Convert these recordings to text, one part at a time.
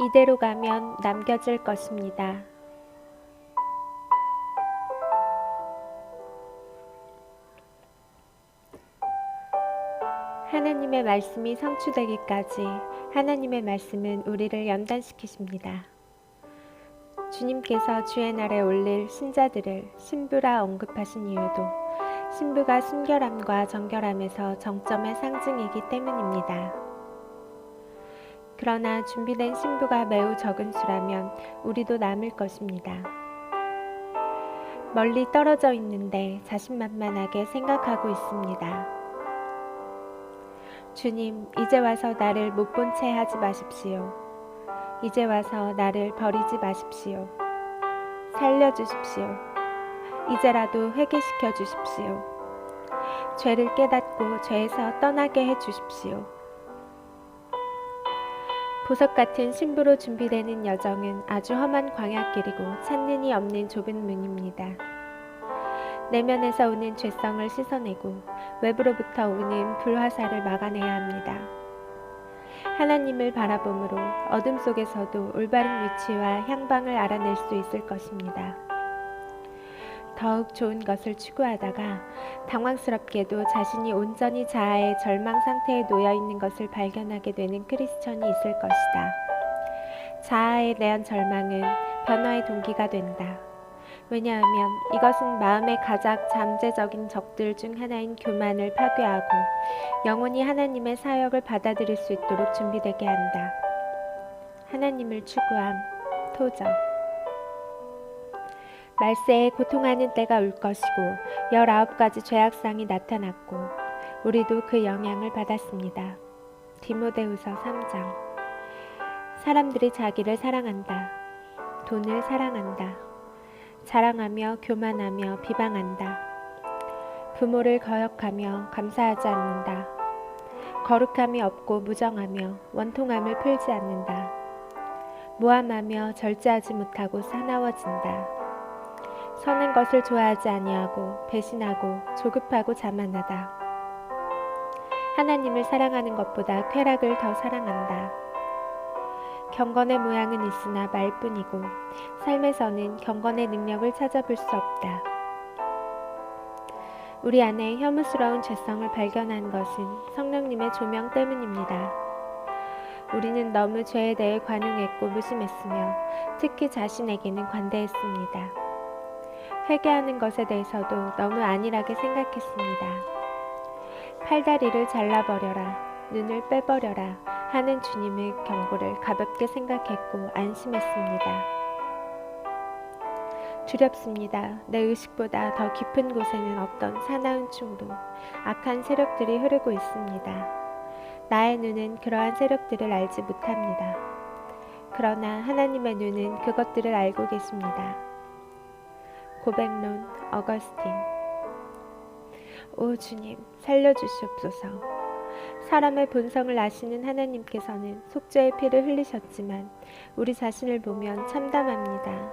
이대로 가면 남겨질 것입니다. 하나님의 말씀이 성취되기까지 하나님의 말씀은 우리를 연단시키십니다. 주님께서 주의 날에 올릴 신자들을 신부라 언급하신 이유도 신부가 순결함과 정결함에서 정점의 상징이기 때문입니다. 그러나 준비된 신부가 매우 적은 수라면 우리도 남을 것입니다. 멀리 떨어져 있는데 자신만만하게 생각하고 있습니다. 주님, 이제 와서 나를 못 본 채 하지 마십시오. 이제 와서 나를 버리지 마십시오. 살려주십시오. 이제라도 회개시켜 주십시오. 죄를 깨닫고 죄에서 떠나게 해 주십시오. 보석 같은 신부로 준비되는 여정은 아주 험한 광야길이고 찾는 이 없는 좁은 문입니다. 내면에서 오는 죄성을 씻어내고 외부로부터 오는 불화살을 막아내야 합니다. 하나님을 바라봄으로 어둠 속에서도 올바른 위치와 향방을 알아낼 수 있을 것입니다. 더욱 좋은 것을 추구하다가 당황스럽게도 자신이 온전히 자아의 절망 상태에 놓여 있는 것을 발견하게 되는 크리스천이 있을 것이다. 자아에 대한 절망은 변화의 동기가 된다. 왜냐하면 이것은 마음의 가장 잠재적인 적들 중 하나인 교만을 파괴하고 영원히 하나님의 사역을 받아들일 수 있도록 준비되게 한다. 하나님을 추구함, 토저. 말세에 고통하는 때가 올 것이고 19가지 죄악상이 나타났고 우리도 그 영향을 받았습니다. 디모데후서 3장. 사람들이 자기를 사랑한다. 돈을 사랑한다. 자랑하며 교만하며 비방한다. 부모를 거역하며 감사하지 않는다. 거룩함이 없고 무정하며 원통함을 풀지 않는다. 모함하며 절제하지 못하고 사나워진다. 선한 것을 좋아하지 아니하고 배신하고 조급하고 자만하다. 하나님을 사랑하는 것보다 쾌락을 더 사랑한다. 경건의 모양은 있으나 말뿐이고 삶에서는 경건의 능력을 찾아볼 수 없다. 우리 안에 혐오스러운 죄성을 발견한 것은 성령님의 조명 때문입니다. 우리는 너무 죄에 대해 관용했고 무심했으며 특히 자신에게는 관대했습니다. 회개하는 것에 대해서도 너무 안일하게 생각했습니다. 팔다리를 잘라버려라, 눈을 빼버려라 하는 주님의 경고를 가볍게 생각했고 안심했습니다. 두렵습니다. 내 의식보다 더 깊은 곳에는 어떤 사나운 충동, 악한 세력들이 흐르고 있습니다. 나의 눈은 그러한 세력들을 알지 못합니다. 그러나 하나님의 눈은 그것들을 알고 계십니다. 고백론 어거스틴. 오 주님, 살려주시옵소서. 사람의 본성을 아시는 하나님께서는 속죄의 피를 흘리셨지만 우리 자신을 보면 참담합니다.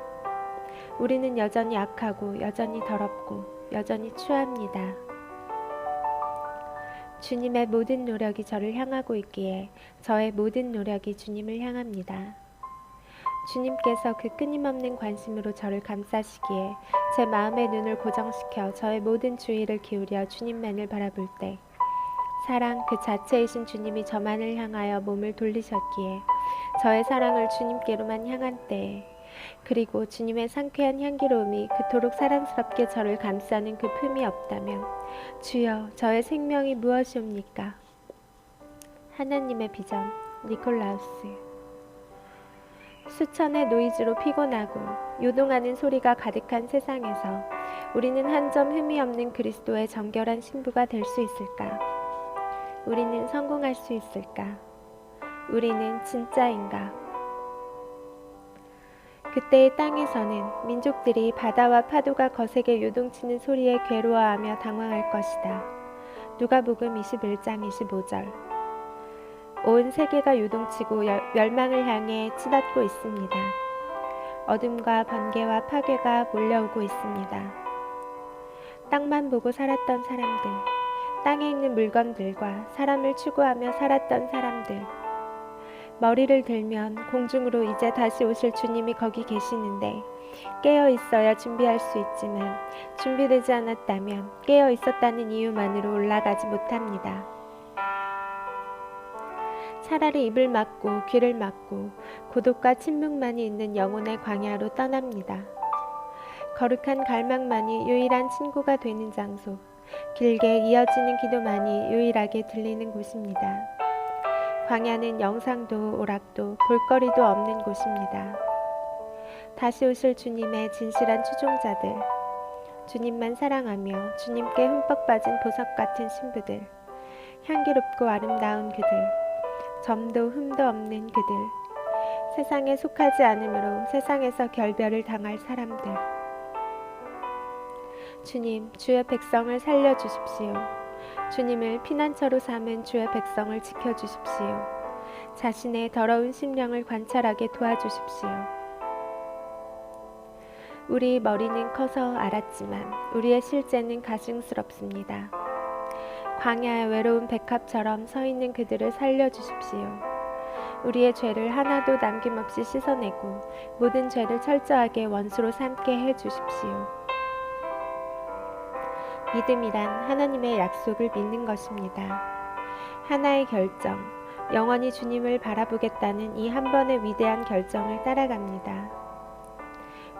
우리는 여전히 악하고 여전히 더럽고 여전히 추합니다. 주님의 모든 노력이 저를 향하고 있기에 저의 모든 노력이 주님을 향합니다. 주님께서 그 끊임없는 관심으로 저를 감싸시기에 제 마음의 눈을 고정시켜 저의 모든 주의를 기울여 주님만을 바라볼 때 사랑 그 자체이신 주님이 저만을 향하여 몸을 돌리셨기에 저의 사랑을 주님께로만 향한 때에 그리고 주님의 상쾌한 향기로움이 그토록 사랑스럽게 저를 감싸는 그 품이 없다면 주여 저의 생명이 무엇이옵니까? 하나님의 비전 니콜라우스. 수천의 노이즈로 피곤하고 요동하는 소리가 가득한 세상에서 우리는 한 점 흠이 없는 그리스도의 정결한 신부가 될 수 있을까? 우리는 성공할 수 있을까? 우리는 진짜인가? 그때의 땅에서는 민족들이 바다와 파도가 거세게 요동치는 소리에 괴로워하며 당황할 것이다. 누가복음 21장 25절. 온 세계가 요동치고 멸망을 향해 치닫고 있습니다. 어둠과 번개와 파괴가 몰려오고 있습니다. 땅만 보고 살았던 사람들, 땅에 있는 물건들과 사람을 추구하며 살았던 사람들, 머리를 들면 공중으로 이제 다시 오실 주님이 거기 계시는데 깨어 있어야 준비할 수 있지만 준비되지 않았다면 깨어 있었다는 이유만으로 올라가지 못합니다. 차라리 입을 막고 귀를 막고 고독과 침묵만이 있는 영혼의 광야로 떠납니다. 거룩한 갈망만이 유일한 친구가 되는 장소, 길게 이어지는 기도만이 유일하게 들리는 곳입니다. 광야는 영상도 오락도 볼거리도 없는 곳입니다. 다시 오실 주님의 진실한 추종자들, 주님만 사랑하며 주님께 흠뻑 빠진 보석 같은 신부들, 향기롭고 아름다운 그들, 점도 흠도 없는 그들, 세상에 속하지 않으므로 세상에서 결별을 당할 사람들. 주님, 주의 백성을 살려주십시오. 주님을 피난처로 삼은 주의 백성을 지켜주십시오. 자신의 더러운 심령을 관찰하게 도와주십시오. 우리 머리는 커서 알았지만 우리의 실제는 가증스럽습니다. 광야의 외로운 백합처럼 서 있는 그들을 살려주십시오. 우리의 죄를 하나도 남김없이 씻어내고 모든 죄를 철저하게 원수로 삼게 해주십시오. 믿음이란 하나님의 약속을 믿는 것입니다. 하나의 결정, 영원히 주님을 바라보겠다는 이 한 번의 위대한 결정을 따라갑니다.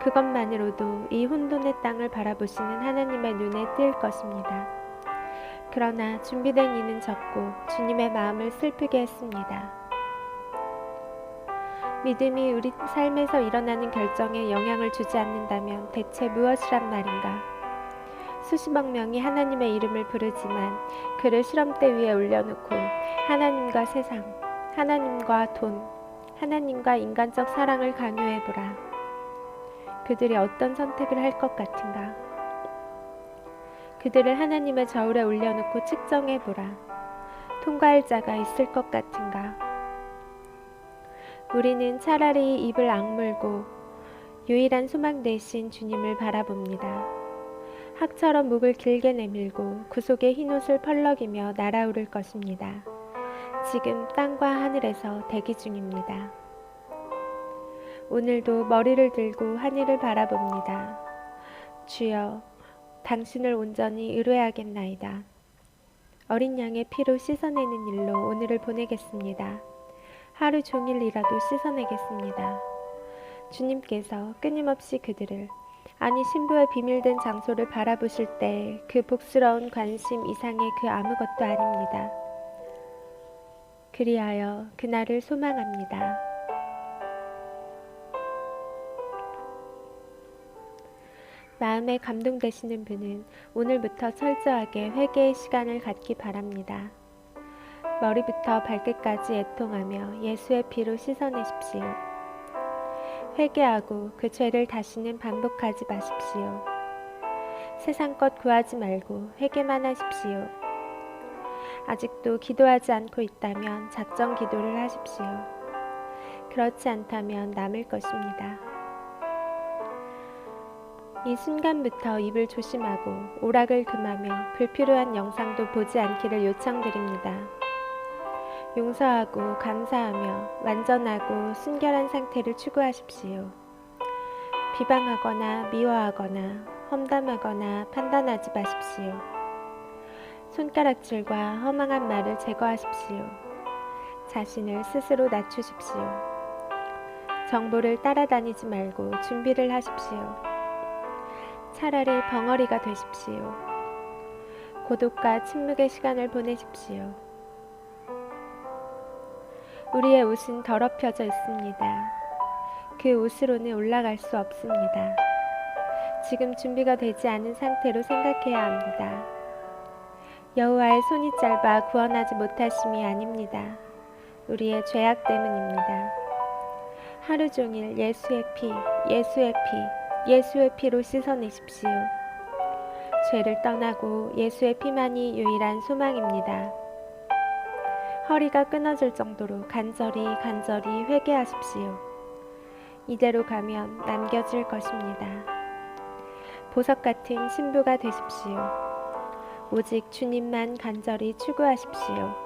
그것만으로도 이 혼돈의 땅을 바라보시는 하나님의 눈에 띌 것입니다. 그러나 준비된 이는 적고 주님의 마음을 슬프게 했습니다. 믿음이 우리 삶에서 일어나는 결정에 영향을 주지 않는다면 대체 무엇이란 말인가? 수십억 명이 하나님의 이름을 부르지만 그를 시험대 위에 올려놓고 하나님과 세상, 하나님과 돈, 하나님과 인간적 사랑을 강요해보라. 그들이 어떤 선택을 할 것 같은가? 그들을 하나님의 저울에 올려놓고 측정해보라. 통과할 자가 있을 것 같은가? 우리는 차라리 입을 악물고 유일한 소망 되신 주님을 바라봅니다. 학처럼 목을 길게 내밀고 구속의 흰옷을 펄럭이며 날아오를 것입니다. 지금 땅과 하늘에서 대기 중입니다. 오늘도 머리를 들고 하늘을 바라봅니다. 주여, 당신을 온전히 의뢰하겠나이다. 어린 양의 피로 씻어내는 일로 오늘을 보내겠습니다. 하루 종일이라도 씻어내겠습니다. 주님께서 끊임없이 그들을, 아니 신부의 비밀된 장소를 바라보실 때 그 복스러운 관심 이상의 그 아무것도 아닙니다. 그리하여 그날을 소망합니다. 마음에 감동되시는 분은 오늘부터 철저하게 회개의 시간을 갖기 바랍니다. 머리부터 발끝까지 애통하며 예수의 피로 씻어내십시오. 회개하고 그 죄를 다시는 반복하지 마십시오. 세상 것 구하지 말고 회개만 하십시오. 아직도 기도하지 않고 있다면 작정 기도를 하십시오. 그렇지 않다면 남을 것입니다. 이 순간부터 입을 조심하고 오락을 금하며 불필요한 영상도 보지 않기를 요청드립니다. 용서하고 감사하며 완전하고 순결한 상태를 추구하십시오. 비방하거나 미워하거나 험담하거나 판단하지 마십시오. 손가락질과 허망한 말을 제거하십시오. 자신을 스스로 낮추십시오. 정보를 따라다니지 말고 준비를 하십시오. 차라리 벙어리가 되십시오. 고독과 침묵의 시간을 보내십시오. 우리의 옷은 더럽혀져 있습니다. 그 옷으로는 올라갈 수 없습니다. 지금 준비가 되지 않은 상태로 생각해야 합니다. 여호와의 손이 짧아 구원하지 못하심이 아닙니다. 우리의 죄악 때문입니다. 하루 종일 예수의 피, 예수의 피, 예수의 피로 씻어내십시오. 죄를 떠나고 예수의 피만이 유일한 소망입니다. 허리가 끊어질 정도로 간절히 회개하십시오. 이대로 가면 남겨질 것입니다. 보석 같은 신부가 되십시오. 오직 주님만 간절히 추구하십시오.